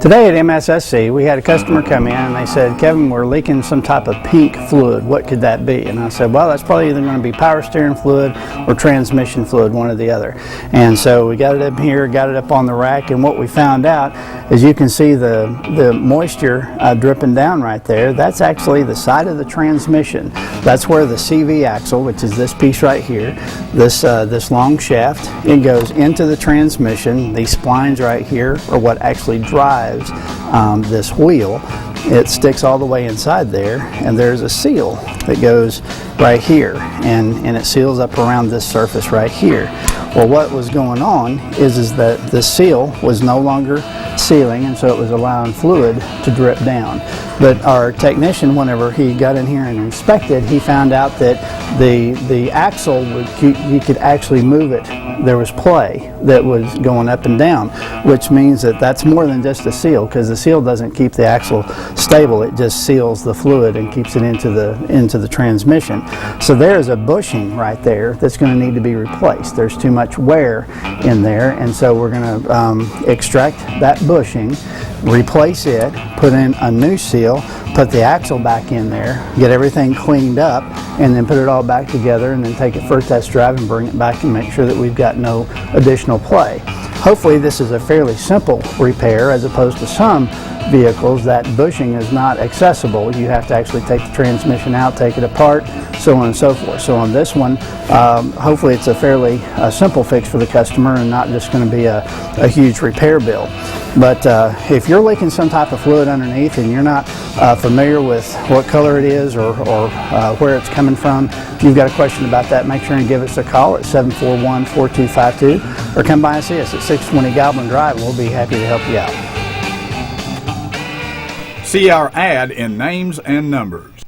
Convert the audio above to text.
Today at MSSC, we had a customer come in and they said, "Kevin, we're leaking some type of pink fluid. What could that be?" And I said, "Well, that's probably either going to be power steering fluid or transmission fluid, one or the other." And so we got it up here, got it up on the rack, and what we found out is you can see the moisture dripping down right there. That's actually the side of the transmission. That's where the CV axle, which is this piece right here, this long shaft, it goes into the transmission. These splines right here are what actually drives this wheel. It sticks all the way inside there, and there's a seal that goes right here, and it seals up around this surface right here. Well, what was going on is that the seal was no longer sealing, and so it was allowing fluid to drip down. But our technician, whenever he got in here and inspected, he found out that the axle, you could actually move it. There was play that was going up and down, which means that that's more than just a seal, because the seal doesn't keep the axle stable. It just seals the fluid and keeps it into the transmission. So there's a bushing right there that's going to need to be replaced. There's too much wear in there, and so we're going to extract that bushing, replace it, put in a new seal, put the axle back in there, get everything cleaned up, and then put it all back together, and then take it for a test drive and bring it back and make sure that we've got no additional play. Hopefully this is a fairly simple repair, as opposed to some vehicles that bushing is not accessible. You have to actually take the transmission out, take it apart, so on and so forth. So on this one, hopefully it's a fairly simple fix for the customer and not just going to be a huge repair bill. But if you're leaking some type of fluid underneath and you're not familiar with what color it is or where it's coming from, if you've got a question about that, make sure and give us a call at 741-4252 or come by and see us at 620 Goblin Drive, and we'll be happy to help you out. See our ad in Names and Numbers.